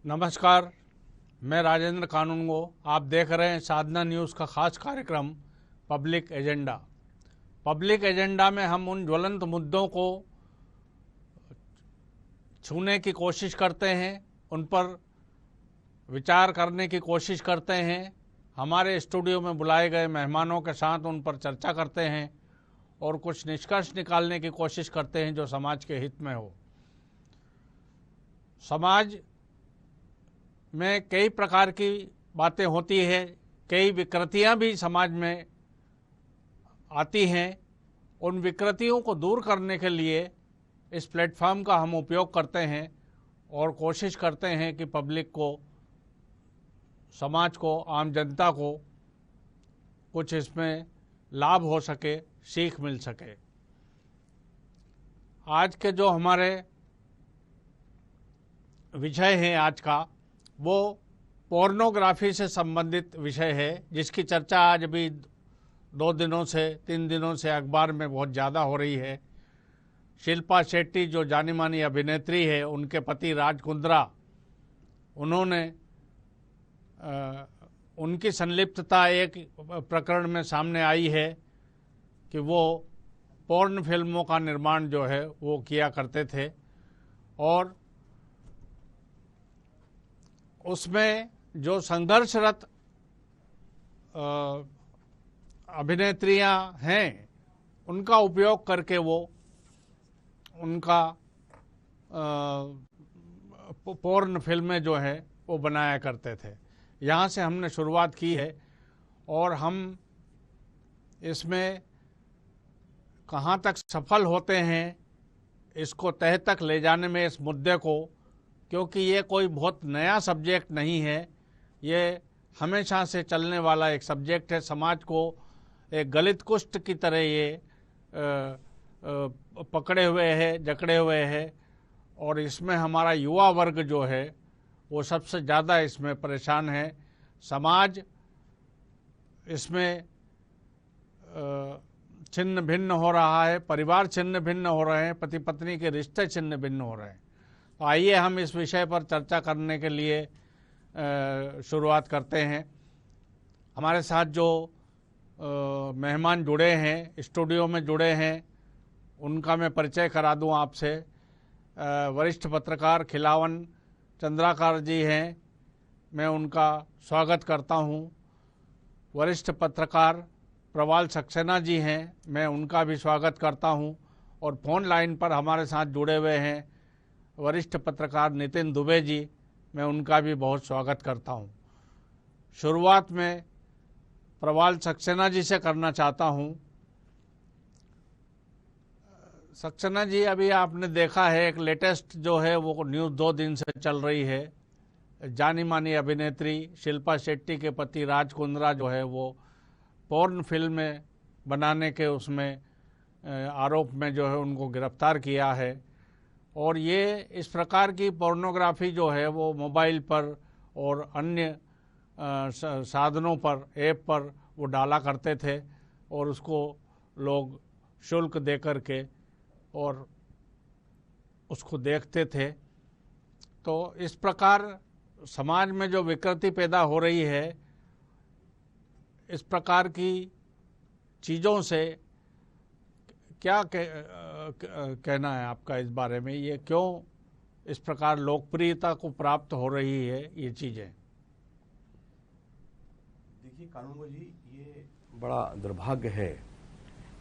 नमस्कार, मैं राजेंद्र कानूनगो। आप देख रहे हैं साधना न्यूज़ का खास कार्यक्रम पब्लिक एजेंडा। पब्लिक एजेंडा में हम उन ज्वलंत मुद्दों को छूने की कोशिश करते हैं, उन पर विचार करने की कोशिश करते हैं, हमारे स्टूडियो में बुलाए गए मेहमानों के साथ उन पर चर्चा करते हैं और कुछ निष्कर्ष निकालने की कोशिश करते हैं जो समाज के हित में हो। समाज में कई प्रकार की बातें होती है, कई विकृतियां भी समाज में आती हैं। उन विकृतियों को दूर करने के लिए इस प्लेटफॉर्म का हम उपयोग करते हैं और कोशिश करते हैं कि पब्लिक को, समाज को, आम जनता को कुछ इसमें लाभ हो सके, सीख मिल सके। आज के जो हमारे विषय हैं आज का, वो पोर्नोग्राफी से संबंधित विषय है, जिसकी चर्चा आज भी 3 दिनों से अखबार में बहुत ज़्यादा हो रही है। शिल्पा शेट्टी जो जानी मानी अभिनेत्री है, उनके पति राज कुंद्रा, उन्होंने उनकी संलिप्तता एक प्रकरण में सामने आई है कि वो पोर्न फिल्मों का निर्माण जो है वो किया करते थे और उसमें जो संघर्षरत अभिनेत्रियां हैं, उनका उपयोग करके वो उनका पोर्न फिल्में जो है वो बनाया करते थे। यहाँ से हमने शुरुआत की है और हम इसमें कहाँ तक सफल होते हैं, इसको तह तक ले जाने में इस मुद्दे को, क्योंकि ये कोई बहुत नया सब्जेक्ट नहीं है, ये हमेशा से चलने वाला एक सब्जेक्ट है। समाज को एक गलित कुष्ठ की तरह ये पकड़े हुए है, जकड़े हुए है और इसमें हमारा युवा वर्ग जो है वो सबसे ज़्यादा इसमें परेशान है। समाज इसमें छिन्न भिन्न हो रहा है, परिवार छिन्न भिन्न हो रहे हैं, पति पत्नी के रिश्ते छिन्न भिन्न हो रहे हैं। तो आइए हम इस विषय पर चर्चा करने के लिए शुरुआत करते हैं। हमारे साथ जो मेहमान जुड़े हैं, स्टूडियो में जुड़े हैं, उनका मैं परिचय करा दूं आपसे। वरिष्ठ पत्रकार खिलावन चंद्राकर जी हैं, मैं उनका स्वागत करता हूं। वरिष्ठ पत्रकार प्रवाल सक्सेना जी हैं, मैं उनका भी स्वागत करता हूं। और फ़ोन लाइन पर हमारे साथ जुड़े हुए हैं वरिष्ठ पत्रकार नितिन दुबे जी, मैं उनका भी बहुत स्वागत करता हूं। शुरुआत में प्रवाल सक्सेना जी से करना चाहता हूं। सक्सेना जी, अभी आपने देखा है एक लेटेस्ट जो है वो न्यूज़ 2 दिन से चल रही है। जानी मानी अभिनेत्री शिल्पा शेट्टी के पति राज कुंद्रा जो है वो पोर्न फिल्में बनाने के उसमें आरोप में जो है उनको गिरफ्तार किया है। और ये इस प्रकार की पोर्नोग्राफी जो है वो मोबाइल पर और अन्य साधनों पर, ऐप पर वो डाला करते थे और उसको लोग शुल्क दे कर के और उसको देखते थे। तो इस प्रकार समाज में जो विकृति पैदा हो रही है, इस प्रकार की चीज़ों से क्या कहना है आपका इस बारे में? ये क्यों इस प्रकार लोकप्रियता को प्राप्त हो रही है ये चीज़ें? देखिए कानूनगो जी, ये बड़ा दुर्भाग्य है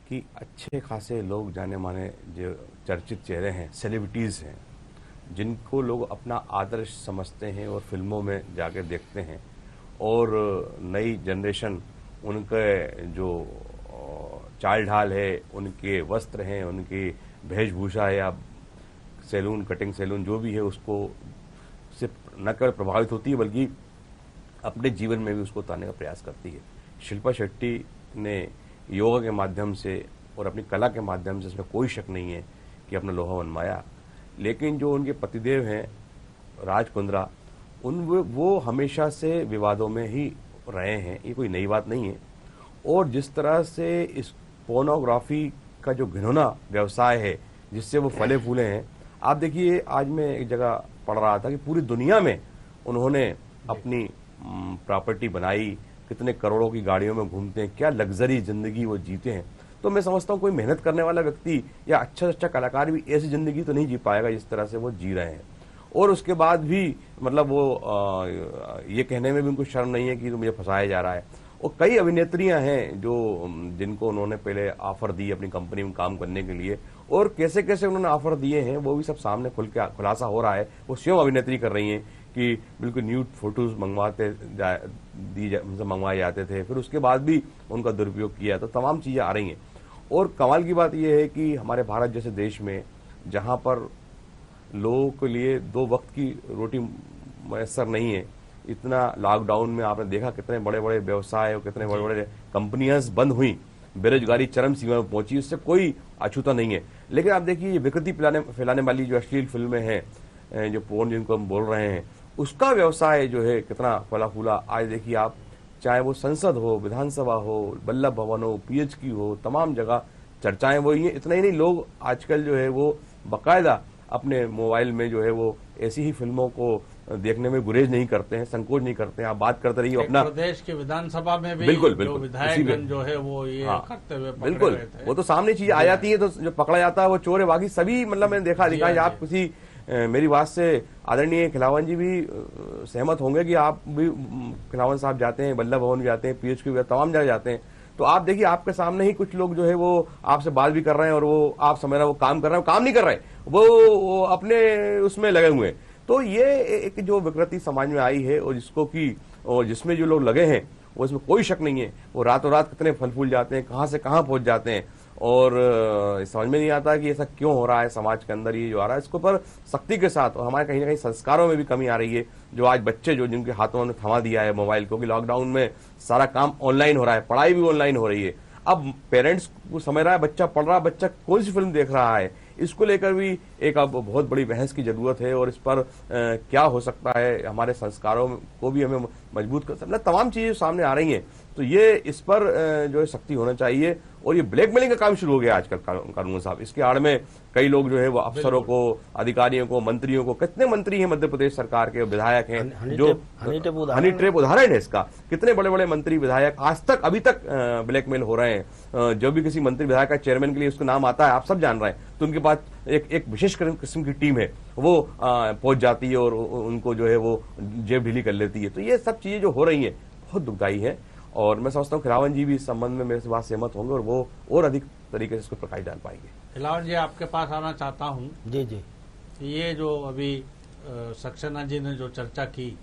कि अच्छे खासे लोग, जाने माने जो चर्चित चेहरे हैं, सेलिब्रिटीज़ हैं, जिनको लोग अपना आदर्श समझते हैं और फिल्मों में जाकर देखते हैं, और नई जनरेशन उनके जो चाल ढाल है, उनके वस्त्र हैं, उनकी वेशभूषा है या सैलून, कटिंग सैलून जो भी है, उसको सिर्फ न केवल प्रभावित होती है बल्कि अपने जीवन में भी उसको उतारने का प्रयास करती है। शिल्पा शेट्टी ने योगा के माध्यम से और अपनी कला के माध्यम से, इसमें कोई शक नहीं है कि अपना लोहा मनवाया। लेकिन जो उनके पतिदेव हैं राज कुंद्रा, वो हमेशा से विवादों में ही रहे हैं, ये कोई नई बात नहीं है। और जिस तरह से इस पोर्नोग्राफी का जो घिनौना व्यवसाय है जिससे वो फले फूले हैं, आप देखिए, आज मैं एक जगह पढ़ रहा था कि पूरी दुनिया में उन्होंने अपनी प्रॉपर्टी बनाई, कितने करोड़ों की गाड़ियों में घूमते हैं, क्या लग्जरी जिंदगी वो जीते हैं। तो मैं समझता हूँ कोई मेहनत करने वाला व्यक्ति या अच्छा से अच्छा कलाकार भी ऐसी जिंदगी तो नहीं जी पाएगा जिस तरह से वो जी रहे हैं। और उसके बाद भी मतलब वो ये कहने में भी उनको शर्म नहीं है कि तो मुझे फंसाया जा रहा है। और कई अभिनेत्रियां हैं जो जिनको उन्होंने पहले ऑफर दी अपनी कंपनी में काम करने के लिए, और कैसे कैसे उन्होंने ऑफर दिए हैं वो भी सब सामने खुलासा हो रहा है। वो स्वयं अभिनेत्री कर रही हैं कि बिल्कुल न्यूड फोटोज मंगवाए जाते थे, फिर उसके बाद भी उनका दुरुपयोग किया। तो तमाम चीजें आ रही हैं। और कमाल की बात यह है कि हमारे भारत जैसे देश में जहां पर लोगों के लिए 2 वक्त की रोटी मैसर नहीं है, इतना लॉकडाउन में आपने देखा कितने बड़े बड़े व्यवसाय और कितने बड़े बड़े कंपनियां बंद हुई, बेरोजगारी चरम सीमा में पहुंची, उससे कोई अछूता नहीं है। लेकिन आप देखिए ये विकृति फैलाने वाली जो अश्लील फिल्में हैं, जो पोर्न जिनको हम बोल रहे हैं, उसका व्यवसाय जो है कितना फला फूला। आज देखिए आप, चाहे वो संसद हो, विधानसभा हो, वल्लभ भवन हो, PHQ हो, तमाम जगह चर्चाएं वही है। इतना ही नहीं, लोग आजकल जो है वो बाकायदा अपने मोबाइल में जो है वो ऐसी ही फिल्मों को देखने में गुरेज नहीं करते हैं, संकोच नहीं करते हैं। आप बात करते रहिए अपना प्रदेश की विधानसभा में भी बिल्कुल जो विधायकगण जो है वो ये करते हुए पकड़े बिल्कुल गए थे। वो तो सामने चीज आ जाती है तो जो पकड़ा जाता है वो चोर है, बाकी सभी मतलब मैंने देखा आप किसी मेरी बात से आदरणीय खिलावन जी भी सहमत होंगे कि आप भी खिलावन साहब जाते हैं, वल्लभ भवन जाते हैं, PHQ तमाम जगह जाते हैं, तो आप देखिए आपके सामने ही कुछ लोग जो है वो आपसे बात भी कर रहे हैं और वो आप समझ रहे हैं वो काम कर रहे हैं, काम नहीं कर रहे हैं, वो अपने उसमें लगे हुए हैं। तो ये एक जो विकृति समाज में आई है और जिसको कि और जिसमें जो लोग लगे हैं वो इसमें कोई शक नहीं है, वो रातों रात कितने फल फूल जाते हैं, कहां से कहां पहुंच जाते हैं। और समझ में नहीं आता कि ऐसा क्यों हो रहा है समाज के अंदर ये जो आ रहा है। इसको पर सख्ती के साथ, और हमारे कहीं ना कहीं संस्कारों में भी कमी आ रही है। जो आज बच्चे जो जिनके हाथों में थमा दिया है मोबाइल, क्योंकि लॉकडाउन में सारा काम ऑनलाइन हो रहा है, पढ़ाई भी ऑनलाइन हो रही है। अब पेरेंट्स को समझ रहा है बच्चा पढ़ रहा है, बच्चा कौन सी फिल्म देख रहा है, इसको लेकर भी एक अब बहुत बड़ी बहस की जरूरत है। और इस पर क्या हो सकता है, हमारे संस्कारों को भी हमें मजबूत कर सकते, तमाम चीजें सामने आ रही हैं। तो ये इस पर जो है सख्ती होना चाहिए। और ये ब्लैकमेलिंग का काम शुरू हो गया आजकल कानून साहब, इसके आड़ में कई लोग जो है वो अफसरों को, अधिकारियों को, मंत्रियों को, कितने मंत्री हैं मध्य प्रदेश सरकार के, विधायक हैं जो हनी ट्रैप उदाहरण है इसका। कितने बड़े बड़े मंत्री विधायक आज तक अभी तक ब्लैकमेल हो रहे हैं। जो भी किसी मंत्री विधायक का चेयरमैन के लिए उसका नाम आता है, आप सब जान रहे हैं, तो उनके पास एक विशेष किस्म की टीम है, वो पहुंच जाती है और उनको जो है वो जेब ढीली कर लेती है। तो ये सब चीजें जो हो रही है बहुत दुखदायी है। और मैं समझता हूँ खिलावन जी भी इस संबंध में मेरे से बात सहमत होंगे और वो और अधिक तरीके से इसको प्रकाश डाल पाएंगे। खिलावन जी आपके पास आना चाहता हूँ। जी जी, ये जो अभी सक्सेना जी ने जो चर्चा की,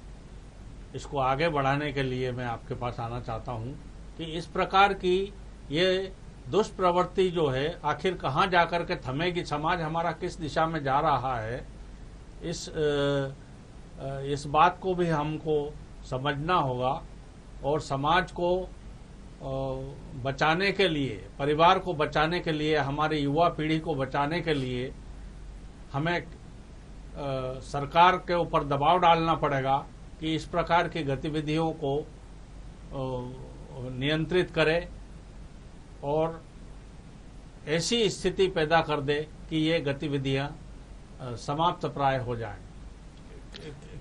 इसको आगे बढ़ाने के लिए मैं आपके पास आना चाहता हूँ कि इस प्रकार की ये दुष्प्रवृत्ति जो है आखिर कहाँ जाकर के थमेगी, समाज हमारा किस दिशा में जा रहा है, इस बात को भी हमको समझना होगा। और समाज को बचाने के लिए, परिवार को बचाने के लिए, हमारी युवा पीढ़ी को बचाने के लिए हमें सरकार के ऊपर दबाव डालना पड़ेगा कि इस प्रकार की गतिविधियों को नियंत्रित करे और ऐसी स्थिति पैदा कर दे कि ये गतिविधियां समाप्त प्राय हो जाएं।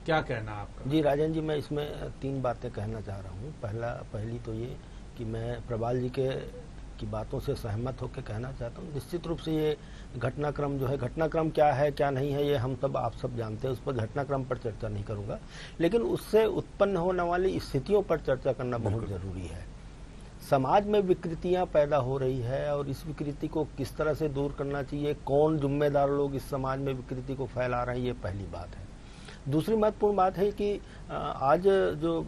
क्या कहना आपका? जी राजन जी, मैं इसमें 3 बातें कहना चाह रहा हूँ। पहली तो ये कि मैं प्रबाल जी की बातों से सहमत होकर कहना चाहता हूँ। निश्चित रूप से ये घटनाक्रम जो है, घटनाक्रम क्या है क्या नहीं है ये हम सब आप सब जानते हैं, उस पर घटनाक्रम पर चर्चा नहीं करूँगा, लेकिन उससे उत्पन्न होने वाली स्थितियों पर चर्चा करना बहुत जरूरी है। समाज में विकृतियां पैदा हो रही है और इस विकृति को किस तरह से दूर करना चाहिए, कौन जिम्मेदार लोग इस समाज में विकृति को फैला रहे हैं, ये पहली बात है। दूसरी महत्वपूर्ण बात है कि आज जो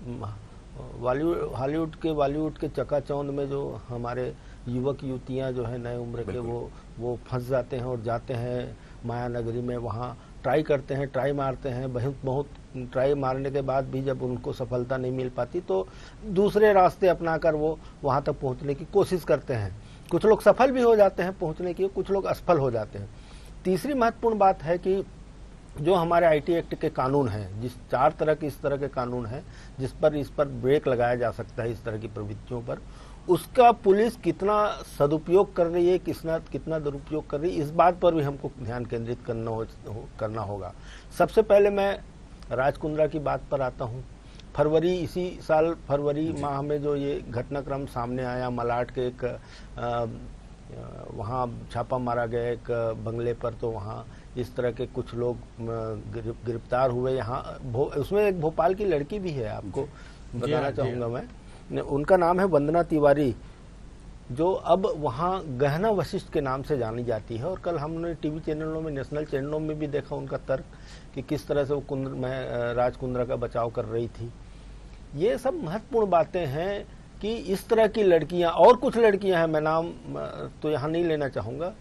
बॉलीवुड के चकाचौंध में जो हमारे युवक युवतियां जो है नए उम्र के, वो फंस जाते हैं और जाते हैं माया नगरी में, वहाँ ट्राई करते हैं, ट्राई मारते हैं, बहुत ट्राई मारने के बाद भी जब उनको सफलता नहीं मिल पाती तो दूसरे रास्ते अपनाकर वो वहाँ तक पहुँचने की कोशिश करते हैं। कुछ लोग सफल भी हो जाते हैं पहुँचने की, कुछ लोग असफल हो जाते हैं। तीसरी महत्वपूर्ण बात है कि जो हमारे IT एक्ट के कानून हैं, जिस 4 तरह के इस तरह के कानून हैं जिस पर ब्रेक लगाया जा सकता है इस तरह की प्रवृत्तियों पर, उसका पुलिस कितना सदुपयोग कर रही है, कितना दुरुपयोग कर रही है, इस बात पर भी हमको ध्यान केंद्रित करना होगा। सबसे पहले मैं राज कुंद्रा की बात पर आता हूँ। फरवरी, इसी साल फरवरी माह में जो ये घटनाक्रम सामने आया, मलाड के एक वहाँ छापा मारा गया एक बंगले पर, तो वहाँ इस तरह के कुछ लोग गिरफ्तार हुए। यहाँ उसमें एक भोपाल की लड़की भी है, आपको बताना चाहूँगा मैं, उनका नाम है वंदना तिवारी, जो अब वहाँ गहना वशिष्ठ के नाम से जानी जाती है। और कल हमने टीवी चैनलों में, नेशनल चैनलों में भी देखा उनका तर्क कि किस तरह से वो राज कुंद्रा का बचाव कर रही थी। ये सब महत्वपूर्ण बातें हैं कि इस तरह की लड़कियां, और कुछ लड़कियां हैं, मैं नाम तो यहाँ नहीं लेना चाहूँगा,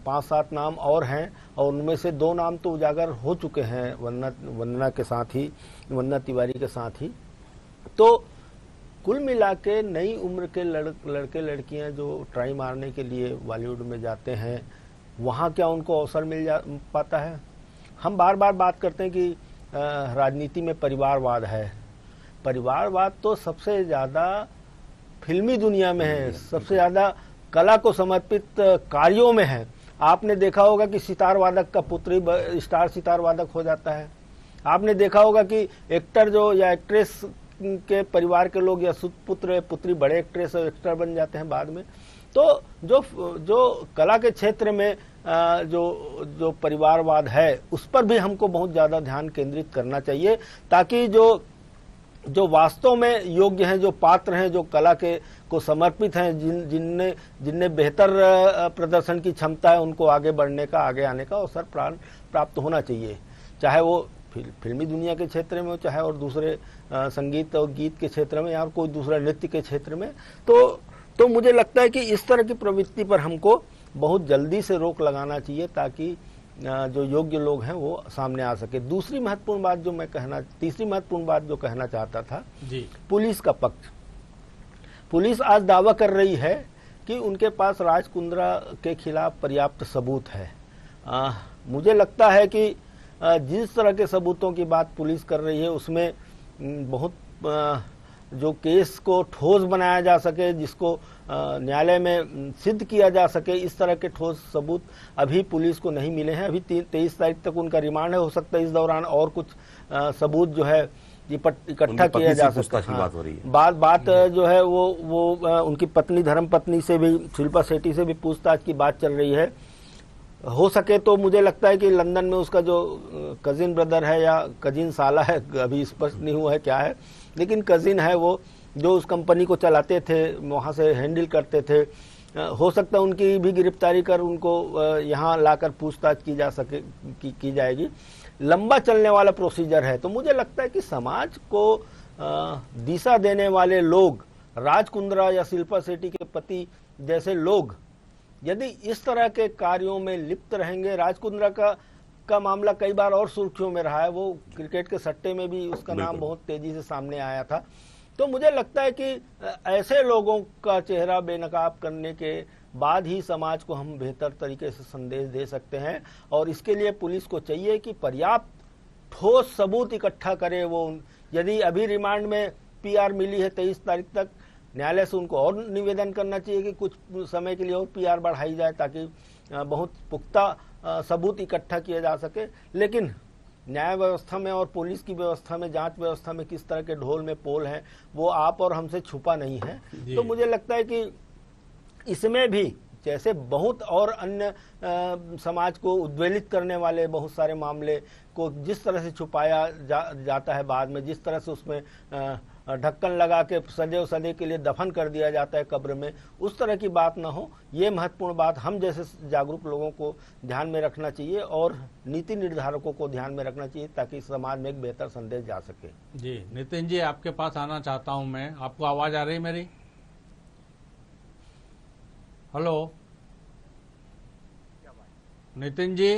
5-7 नाम और हैं, और उनमें से 2 नाम तो उजागर हो चुके हैं वंदना के साथ ही, वंदना तिवारी के साथ ही। तो कुल मिला के नई उम्र के लड़के लड़कियां जो ट्राई मारने के लिए बॉलीवुड में जाते हैं, वहाँ क्या उनको अवसर मिल पाता है? हम बार बार बात करते हैं कि राजनीति में परिवारवाद है। परिवारवाद तो सबसे ज़्यादा फिल्मी दुनिया में है, सबसे ज़्यादा कला को समर्पित कार्यों में है। आपने देखा होगा कि सितार वादक का पुत्री स्टार सितार वादक हो जाता है। आपने देखा होगा कि एक्टर जो या एक्ट्रेस के परिवार के लोग या पुत्र पुत्री बड़े एक्ट्रेस और एक्टर बन जाते हैं बाद में। तो जो कला के क्षेत्र में जो परिवारवाद है, उस पर भी हमको बहुत ज़्यादा ध्यान केंद्रित करना चाहिए, ताकि जो वास्तव में योग्य हैं, जो पात्र हैं, जो कला को समर्पित हैं, जिनने बेहतर प्रदर्शन की क्षमता है, उनको आगे बढ़ने का, आगे आने का अवसर प्राप्त होना चाहिए, चाहे वो फिल्मी दुनिया के क्षेत्र में हो, चाहे और दूसरे संगीत और गीत के क्षेत्र में, या कोई दूसरा नृत्य के क्षेत्र में। तो मुझे लगता है कि इस तरह की प्रवृत्ति पर हमको बहुत जल्दी से रोक लगाना चाहिए, ताकि जो योग्य लोग हैं वो सामने आ सके। तीसरी महत्वपूर्ण बात जो कहना चाहता था जी, पुलिस का पक्ष। पुलिस आज दावा कर रही है कि उनके पास राज कुंद्रा के खिलाफ पर्याप्त सबूत है। मुझे लगता है कि जिस तरह के सबूतों की बात पुलिस कर रही है, उसमें बहुत जो केस को ठोस बनाया जा सके, जिसको न्यायालय में सिद्ध किया जा सके, इस तरह के ठोस सबूत अभी पुलिस को नहीं मिले हैं। अभी 23 तारीख तक उनका रिमांड है, हो सकता है इस दौरान और कुछ सबूत जो है इकट्ठा किया जा सकता है। बात जो है वो उनकी पत्नी, धर्म पत्नी से भी, शिल्पा शेट्टी से भी पूछताछ की बात चल रही है। हो सके तो मुझे लगता है कि लंदन में उसका जो कजिन ब्रदर है या कजिन साला है, अभी स्पष्ट नहीं हुआ है क्या है, लेकिन कजिन है वो, जो उस कंपनी को चलाते थे, वहाँ से हैंडल करते थे। हो सकता है उनकी भी गिरफ्तारी कर उनको यहाँ लाकर पूछताछ की जाएगी। लंबा चलने वाला प्रोसीजर है। तो मुझे लगता है कि समाज को दिशा देने वाले लोग, राज कुंद्रा या शिल्पा शेट्टी के पति जैसे लोग, यदि इस तरह के कार्यों में लिप्त रहेंगे, राज कुंद्रा का मामला कई बार और सुर्खियों में रहा है, वो क्रिकेट के सट्टे में भी उसका नाम बहुत तेजी से सामने आया था। तो मुझे लगता है कि ऐसे लोगों का चेहरा बेनकाब करने के बाद ही समाज को हम बेहतर तरीके से संदेश दे सकते हैं, और इसके लिए पुलिस को चाहिए कि पर्याप्त ठोस सबूत इकट्ठा करे। वो यदि अभी रिमांड में PR मिली है 23 तारीख तक, न्यायालय से उनको और निवेदन करना चाहिए कि कुछ समय के लिए और PR बढ़ाई जाए, ताकि बहुत पुख्ता सबूत इकट्ठा किया जा सके। लेकिन न्याय व्यवस्था में और पुलिस की व्यवस्था में, जांच व्यवस्था में किस तरह के ढोल में पोल हैं, वो आप और हमसे छुपा नहीं है। तो मुझे लगता है कि इसमें भी, जैसे बहुत और अन्य समाज को उद्वेलित करने वाले बहुत सारे मामले को जिस तरह से छुपाया जाता है, बाद में जिस तरह से उसमें ढक्कन लगा के सदे के लिए दफन कर दिया जाता है कब्र में, उस तरह की बात ना हो। ये महत्वपूर्ण बात हम जैसे जागरूक लोगों को ध्यान में रखना चाहिए, और नीति निर्धारकों को ध्यान में रखना चाहिए, ताकि समाज में एक बेहतर संदेश जा सके। जी नितिन जी, आपके पास आना चाहता हूं मैं। आपको आवाज आ रही मेरी? हेलो नितिन जी?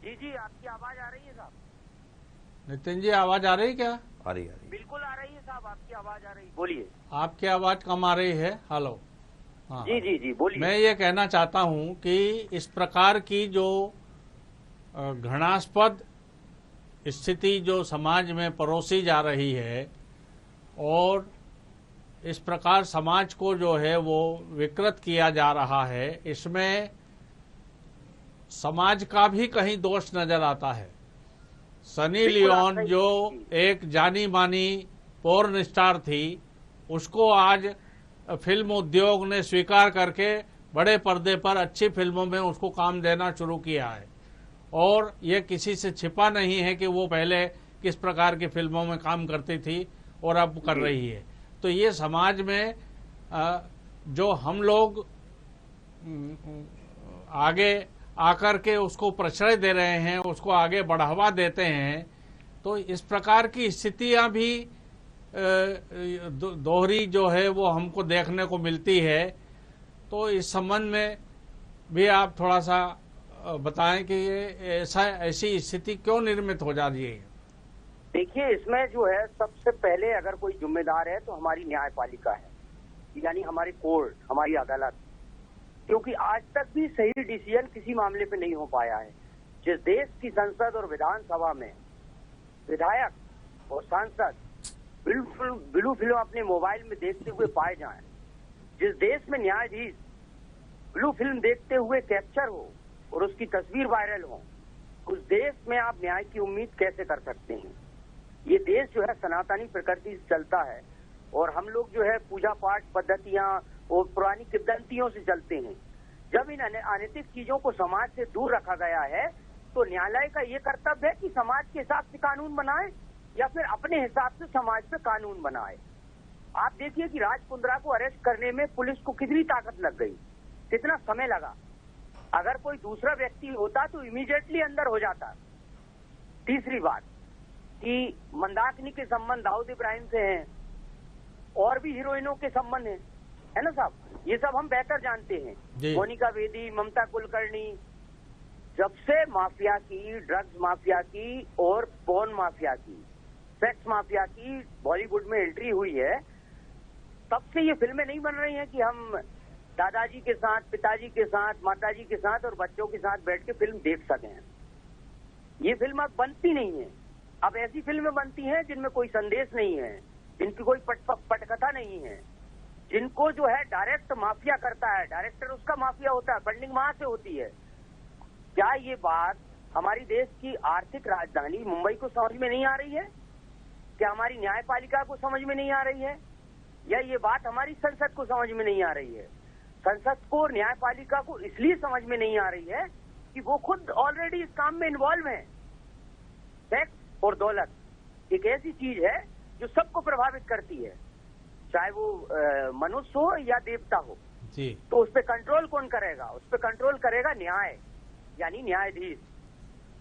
जी आपकी आवाज आ रही है साहब? नितिन जी, आवाज आ रही क्या? आ रही बिल्कुल आ रही है साहब, आपकी आवाज आ रही है, बोलिए। आपकी आवाज कम आ रही है। हेलो। हाँ जी बोलिए। मैं ये कहना चाहता हूं कि इस प्रकार की जो घृणास्पद स्थिति जो समाज में परोसी जा रही है, और इस प्रकार समाज को जो है वो विकृत किया जा रहा है, इसमें समाज का भी कहीं दोष नजर आता है। सनी लियोन जो एक जानी मानी पोर्न स्टार थी, उसको आज फिल्म उद्योग ने स्वीकार करके बड़े पर्दे पर अच्छी फिल्मों में उसको काम देना शुरू किया है। और ये किसी से छिपा नहीं है कि वो पहले किस प्रकार की फिल्मों में काम करती थी और अब कर रही है। तो ये समाज में जो हम लोग आगे आकर के उसको प्रश्रय दे रहे हैं, उसको आगे बढ़ावा देते हैं, तो इस प्रकार की स्थितियां भी दोहरी जो है वो हमको देखने को मिलती है। तो इस संबंध में भी आप थोड़ा सा बताएं कि ये ऐसी स्थिति क्यों निर्मित हो जा रही है। देखिए, इसमें जो है सबसे पहले अगर कोई जिम्मेदार है तो हमारी न्यायपालिका है, यानी हमारी कोर्ट, हमारी अदालत, क्योंकि आज तक भी सही डिसीजन किसी मामले पे नहीं हो पाया है। जिस देश की संसद और विधानसभा में विधायक और सांसद ब्लू फिल्म अपने मोबाइल में देखते हुए पाए जाएं, जिस देश में न्यायाधीश ब्लू फिल्म देखते हुए कैप्चर हो और उसकी तस्वीर वायरल हो, उस देश में आप न्याय की उम्मीद कैसे कर सकते हैं। ये देश जो है सनातनी प्रकृति से चलता है और हम लोग जो है पूजा पाठ पद्धतियां और पुरानी किंवदंतियों से चलते हैं। जब इन अनैतिक चीजों को समाज से दूर रखा गया है तो न्यायालय का ये कर्तव्य है कि समाज के हिसाब से कानून बनाए या फिर अपने हिसाब से समाज पे कानून बनाए। आप देखिए कि राज कुंद्रा को अरेस्ट करने में पुलिस को कितनी ताकत लग गई, कितना समय लगा। अगर कोई दूसरा व्यक्ति होता तो इमीडिएटली अंदर हो जाता। तीसरी बात कि मंदाकिनी के संबंध दाऊद इब्राहिम से हैं और भी हीरोइनों के संबंध हैं, है ना साहब, ये सब हम बेहतर जानते हैं। मोनिका बेदी, ममता कुलकर्णी, जब से माफिया की, ड्रग्स माफिया की और पोर्न माफिया की, सेक्स माफिया की बॉलीवुड में एंट्री हुई है, तब से ये फिल्में नहीं बन रही हैं कि हम दादाजी के साथ, पिताजी के साथ, माताजी के साथ और बच्चों के साथ बैठ के फिल्म देख सकें। ये फिल्म अब बनती नहीं है। अब ऐसी फिल्में बनती हैं जिनमें कोई संदेश नहीं है, जिनकी कोई पटकथा नहीं है, जिनको जो है डायरेक्ट माफिया करता है, डायरेक्टर उसका माफिया होता है, फंडिंग वहां से होती है। क्या ये बात हमारी देश की आर्थिक राजधानी मुंबई को समझ में नहीं आ रही है? क्या हमारी न्यायपालिका को समझ में नहीं आ रही है? या ये बात हमारी संसद को समझ में नहीं आ रही है? संसद को, न्यायपालिका को इसलिए समझ में नहीं आ रही है कि वो खुद ऑलरेडी इस काम में इन्वॉल्व है। सेक्स और दौलत एक ऐसी चीज है जो सबको प्रभावित करती है, चाहे वो मनुष्य हो या देवता हो जी। तो उस पर कंट्रोल कौन करेगा? उस पर कंट्रोल करेगा न्याय, यानी न्यायाधीश।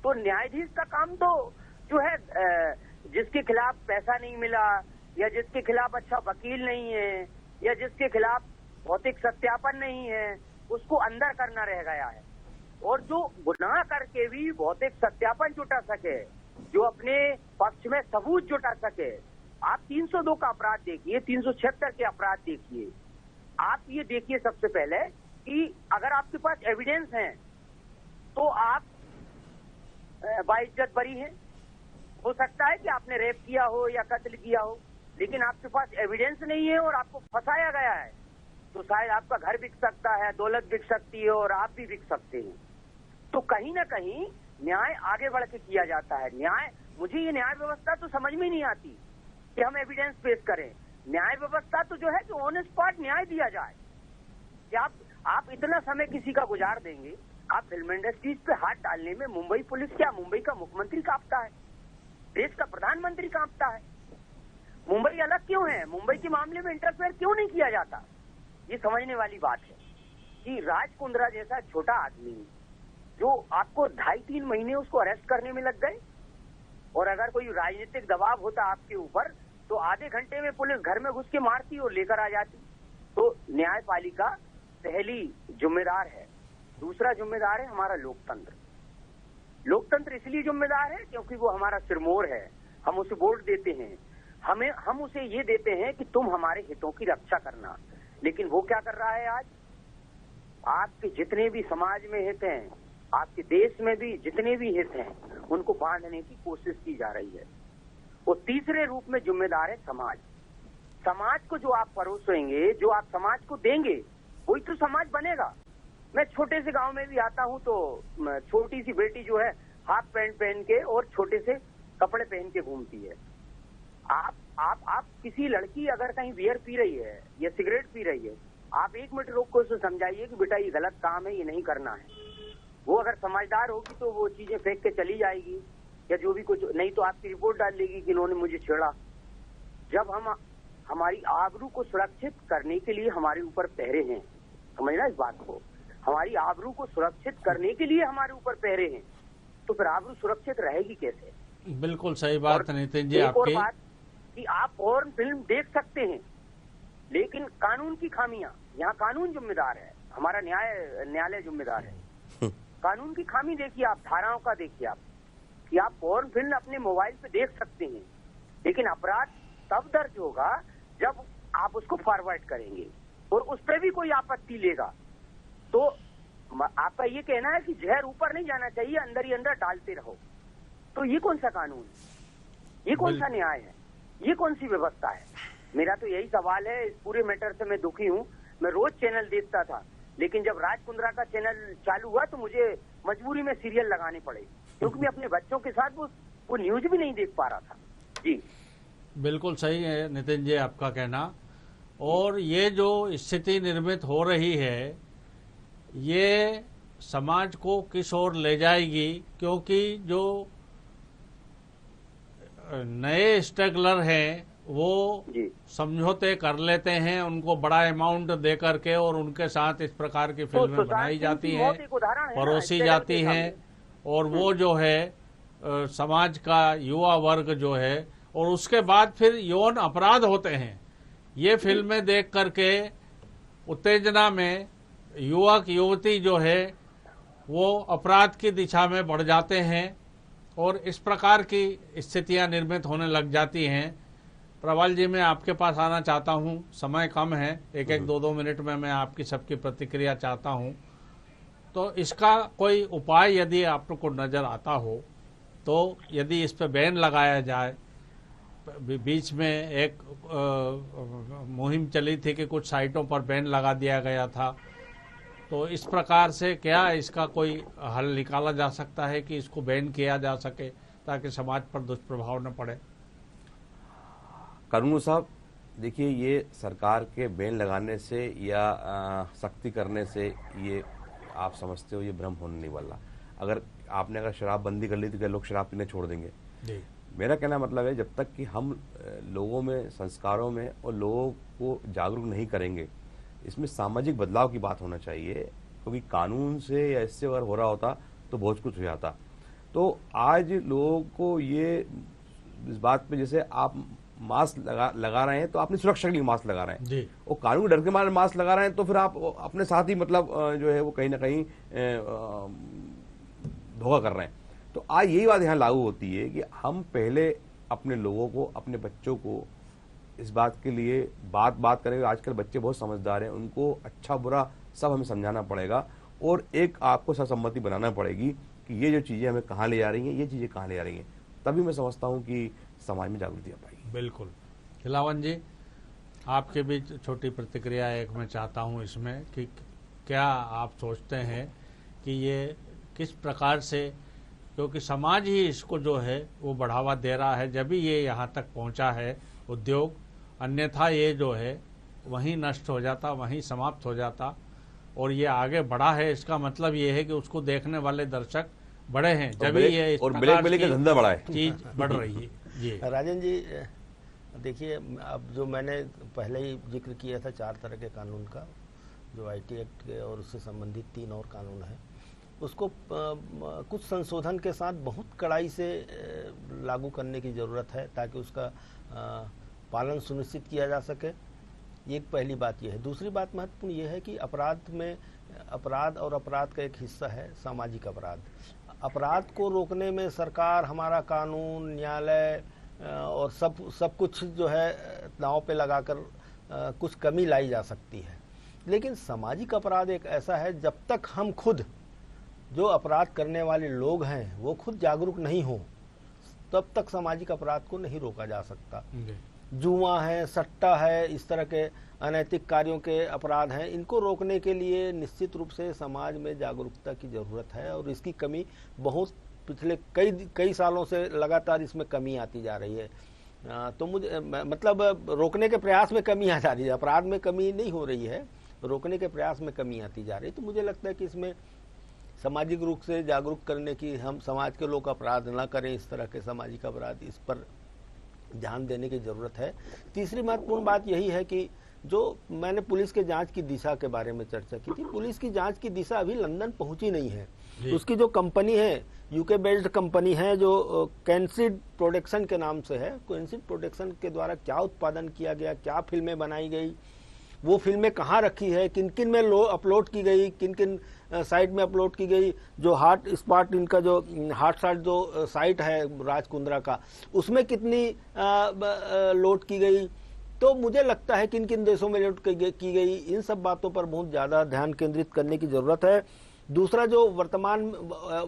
तो न्यायाधीश का काम तो जो है जिसके खिलाफ पैसा नहीं मिला या जिसके खिलाफ अच्छा वकील नहीं है या जिसके खिलाफ भौतिक सत्यापन नहीं है, उसको अंदर करना रह गया है। और जो गुनाह करके भी भौतिक सत्यापन जुटा सके, जो अपने पक्ष में सबूत जुटा सके। आप 302 का अपराध देखिए, 376 के अपराध देखिए। आप ये देखिए सबसे पहले कि अगर आपके पास एविडेंस है तो आप बाइज्जत बरी हैं। हो सकता है कि आपने रेप किया हो या कत्ल किया हो, लेकिन आपके पास एविडेंस नहीं है और आपको फंसाया गया है, तो शायद आपका घर बिक सकता है, दौलत बिक सकती है और आप भी बिक सकते हैं। तो कहीं ना कहीं न्याय आगे बढ़ के किया जाता है। मुझे ये न्याय व्यवस्था तो समझ में नहीं आती कि हम एविडेंस पेश करें। न्याय व्यवस्था तो जो है कि ऑन स्पॉट न्याय दिया जाए। कि आप इतना समय किसी का गुजार देंगे, आप फिल्म इंडस्ट्रीज पे हाथ डालने में मुंबई पुलिस क्या, मुंबई का मुख्यमंत्री कांपता है, देश का प्रधानमंत्री कांपता है। मुंबई अलग क्यों है? मुंबई के मामले में इंटरफेयर क्यों नहीं किया जाता? ये समझने वाली बात है कि राज कुंद्रा जैसा छोटा आदमी जो आपको 2.5-3 महीने उसको अरेस्ट करने में लग गए, और अगर कोई राजनीतिक दबाव होता आपके ऊपर तो आधे घंटे में पुलिस घर में घुस के मारती और लेकर आ जाती। तो न्यायपालिका पहली जिम्मेदार है। दूसरा जिम्मेदार है हमारा लोकतंत्र। लोकतंत्र इसलिए जिम्मेदार है क्योंकि वो हमारा सिरमौर है। हम उसे वोट देते हैं, हम उसे ये देते हैं कि तुम हमारे हितों की रक्षा करना। लेकिन वो क्या कर रहा है आज? आपके जितने भी समाज में हित हैं, आपके देश में भी जितने भी हित हैं, उनको बांधने की कोशिश की जा रही है। और तीसरे रूप में जिम्मेदार है समाज। समाज को जो आप परोसेंगे, जो आप समाज को देंगे, वही तो समाज बनेगा। मैं छोटे से गांव में भी आता हूं तो छोटी सी बेटी जो है हाफ पैंट पहन के और छोटे से कपड़े पहन के घूमती है। आप किसी लड़की अगर कहीं बियर पी रही है या सिगरेट पी रही है, आप 1 मिनट रोक कर उसे समझाइए कि बेटा ये गलत काम है, ये नहीं करना है। वो अगर समझदार होगी तो वो चीजें फेंक के चली जाएगी, या जो भी कुछ, नहीं तो आपकी रिपोर्ट डाल देगी कि इन्होंने मुझे छेड़ा। जब हम हमारी आबरू को सुरक्षित करने के लिए हमारे ऊपर पहरे हैं, समझना इस बात को, हमारी आबरू को सुरक्षित करने के लिए हमारे ऊपर पहरे हैं, तो फिर आबरू सुरक्षित रहेगी कैसे? बिल्कुल सही बात है नितिन जी एक और आपकी। बात कि आप पोर्न फिल्म देख सकते हैं, लेकिन कानून की खामियां, यहाँ कानून जिम्मेदार है, हमारा न्यायालय जिम्मेदार है। कानून की खामी देखिए आप, धाराओं का देखिए आप, कि आप पोर्न फिल्म अपने मोबाइल पे देख सकते हैं, लेकिन अपराध तब दर्ज होगा जब आप उसको फॉरवर्ड करेंगे और उस पर भी कोई आपत्ति लेगा। तो आपका ये कहना है कि जहर ऊपर नहीं जाना चाहिए, अंदर ही अंदर डालते रहो, तो ये कौन सा कानून, ये कौन सा न्याय है, ये कौन सी व्यवस्था है? मेरा तो यही सवाल है। इस पूरे मैटर से मैं दुखी हूँ। मैं रोज चैनल देखता था, लेकिन जब राज कुंद्रा का चैनल चालू हुआ तो मुझे मजबूरी में सीरियल लगाने पड़े, क्योंकि मैं अपने बच्चों के साथ वो न्यूज भी नहीं देख पा रहा था। जी बिल्कुल सही है नितिन जी आपका कहना। और ये जो स्थिति निर्मित हो रही है, ये समाज को किस ओर ले जाएगी, क्योंकि जो नए स्ट्रगलर हैं वो समझौते कर लेते हैं, उनको बड़ा अमाउंट दे करके, और उनके साथ इस प्रकार की फिल्में बनाई जाती हैं, परोसी जाती हैं, और वो जो है समाज का युवा वर्ग जो है, और उसके बाद फिर यौन अपराध होते हैं। ये फिल्में देख करके उत्तेजना में युवक युवती जो है वो अपराध की दिशा में बढ़ जाते हैं, और इस प्रकार की स्थितियां निर्मित होने लग जाती हैं। प्रवाल जी, मैं आपके पास आना चाहता हूं, समय कम है, एक 2-2 मिनट में मैं आपकी सबकी प्रतिक्रिया चाहता हूं। तो इसका कोई उपाय यदि आपको नज़र आता हो तो, यदि इस पर बैन लगाया जाए। बीच में एक मुहिम चली थी कि कुछ साइटों पर बैन लगा दिया गया था, तो इस प्रकार से क्या इसका कोई हल निकाला जा सकता है कि इसको बैन किया जा सके, ताकि समाज पर दुष्प्रभाव न पड़े? कानून साहब, देखिए, ये सरकार के बैन लगाने से या सख्ती करने से ये आप समझते हो ये भ्रम होने नहीं वाला। अगर शराब बंदी कर ली तो क्या लोग शराब पीने छोड़ देंगे? जी। मेरा कहना मतलब है, जब तक कि हम लोगों में, संस्कारों में और लोगों को जागरूक नहीं करेंगे, इसमें सामाजिक बदलाव की बात होना चाहिए, क्योंकि कानून से या इससे अगर हो रहा होता तो बहुत कुछ हो जाता। तो आज लोगों को ये इस बात पे, जैसे आप मास्क लगा रहे हैं तो अपनी सुरक्षा के लिए मास्क लगा रहे हैं जी, और कानून डर के मारे मास्क लगा रहे हैं, तो फिर आप अपने साथ ही मतलब जो है वो कहीं ना कहीं धोखा कर रहे हैं। तो आज यही बात यहाँ लागू होती है कि हम पहले अपने लोगों को, अपने बच्चों को इस बात के लिए बात करेंगे। आजकल बच्चे बहुत समझदार हैं, उनको अच्छा बुरा सब हमें समझाना पड़ेगा, और एक आपको सहसम्मति बनाना पड़ेगी कि ये जो चीज़ें हमें कहाँ ले जा रही हैं, ये चीज़ें कहाँ ले जा रही हैं, तभी मैं समझता हूँ कि समाज में जागृति आ पाएगी। बिल्कुल। खिलावन जी, आपके भी छोटी प्रतिक्रिया एक मैं चाहता हूँ इसमें, कि क्या आप सोचते हैं कि ये किस प्रकार से, क्योंकि समाज ही इसको जो है वो बढ़ावा दे रहा है, जब भी ये यहाँ तक पहुँचा है उद्योग, अन्यथा ये जो है वहीं नष्ट हो जाता, वहीं समाप्त हो जाता। और ये आगे बढ़ा है, इसका मतलब ये है कि उसको देखने वाले दर्शक बड़े हैं, जब भी ये इस प्रकार की धंधा बढ़ा है, चीज बढ़ रही है। जी राजन जी, देखिए, अब जो मैंने पहले ही जिक्र किया था 4 तरह के कानून का, जो आईटी एक्ट के और उससे संबंधित 3 और कानून हैं, उसको कुछ संशोधन के साथ बहुत कड़ाई से लागू करने की ज़रूरत है, ताकि उसका पालन सुनिश्चित किया जा सके। ये एक पहली बात ये है। दूसरी बात महत्वपूर्ण ये है कि अपराध और अपराध का एक हिस्सा है सामाजिक अपराध। अपराध को रोकने में सरकार, हमारा कानून, न्यायालय और सब कुछ जो है दांव पे लगाकर कुछ कमी लाई जा सकती है, लेकिन सामाजिक अपराध एक ऐसा है, जब तक हम खुद, जो अपराध करने वाले लोग हैं, वो खुद जागरूक नहीं हो, तब तक सामाजिक अपराध को नहीं रोका जा सकता। जुआ है, सट्टा है, इस तरह के अनैतिक कार्यों के अपराध हैं, इनको रोकने के लिए निश्चित रूप से समाज में जागरूकता की ज़रूरत है, और इसकी कमी बहुत पिछले कई सालों से लगातार इसमें कमी आती जा रही है। तो मुझे मतलब रोकने के प्रयास में कमी आ जा रही है, अपराध में कमी नहीं हो रही है, रोकने के प्रयास में कमी आती जा रही है। तो मुझे लगता है कि इसमें सामाजिक रूप से जागरूक करने की, हम समाज के लोग अपराध ना करें, इस तरह के सामाजिक अपराध, इस पर ध्यान देने की जरूरत है। तीसरी महत्वपूर्ण बात यही है कि जो मैंने पुलिस के जांच की दिशा के बारे में चर्चा की थी, पुलिस की जांच की दिशा अभी लंदन पहुंची नहीं है। उसकी जो कंपनी है, यूके बेस्ड कंपनी है जो कैनसिड प्रोडक्शन के नाम से है, कैनसिड प्रोडक्शन के द्वारा क्या उत्पादन किया गया, क्या फिल्में बनाई गई, वो फिल्में कहाँ रखी है, किन किन में अपलोड की गई, किन किन साइट में अपलोड की गई, जो हॉट स्पॉट, इनका जो हॉट शॉट जो साइट है राज कुंद्रा का, उसमें कितनी लोड की गई, तो मुझे लगता है किन किन देशों में लोड की गई, इन सब बातों पर बहुत ज़्यादा ध्यान केंद्रित करने की ज़रूरत है। दूसरा, जो वर्तमान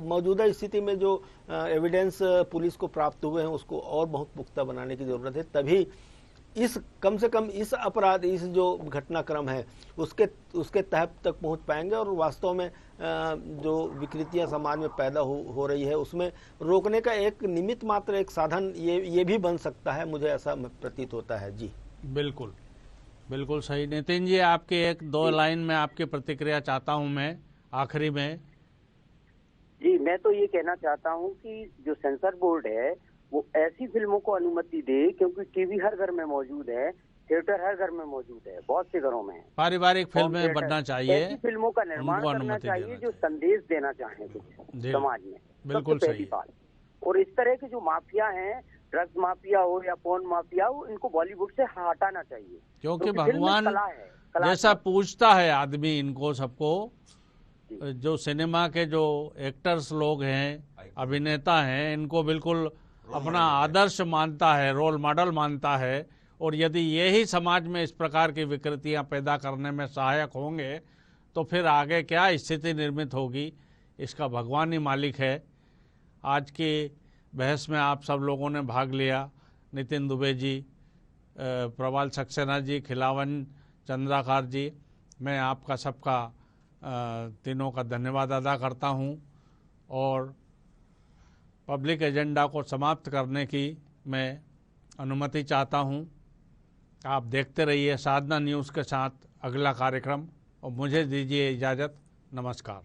मौजूदा स्थिति में जो एविडेंस पुलिस को प्राप्त हुए हैं उसको और बहुत पुख्ता बनाने की ज़रूरत है, तभी कम से कम इस अपराध, इस जो घटनाक्रम है उसके तह तक पहुंच पाएंगे और वास्तव में जो विकृतियां समाज में पैदा हो रही है उसमें रोकने का एक निमित्त मात्र, एक साधन ये भी बन सकता है, मुझे ऐसा प्रतीत होता है। जी बिल्कुल, बिल्कुल सही। नितिन जी, आपकी एक दो लाइन में आपकी प्रतिक्रिया चाहता हूं मैं आखिरी में। जी, मैं तो ये कहना चाहता हूं कि जो सेंसर बोर्ड है वो ऐसी फिल्मों को अनुमति दे, क्योंकि टीवी हर घर में मौजूद है, थिएटर हर घर में मौजूद है, बहुत से घरों में है। पारिवारिक फिल्में बनना चाहिए, ऐसी फिल्मों का निर्माण करना चाहिए जो संदेश देना चाहे कुछ समाज में, बिल्कुल सही बात। और इस तरह के जो माफिया हैं, ड्रग्स माफिया हो या पोर्न माफिया हो, इनको बॉलीवुड से हटाना चाहिए, क्योंकि भगवान जैसा पूछता है आदमी इनको सबको। जो सिनेमा के जो एक्टर्स लोग हैं, अभिनेता हैं, इनको बिल्कुल अपना आदर्श मानता है, रोल मॉडल मानता है। और यदि यही समाज में इस प्रकार की विकृतियां पैदा करने में सहायक होंगे तो फिर आगे क्या स्थिति निर्मित होगी, इसका भगवान ही मालिक है। आज की बहस में आप सब लोगों ने भाग लिया, नितिन दुबे जी, प्रवाल सक्सेना जी, खिलावन चंद्राकार जी, मैं आपका सबका तीनों का धन्यवाद अदा करता हूं। और पब्लिक एजेंडा को समाप्त करने की मैं अनुमति चाहता हूं। आप देखते रहिए साधना न्यूज़ के साथ अगला कार्यक्रम, और मुझे दीजिए इजाज़त। नमस्कार।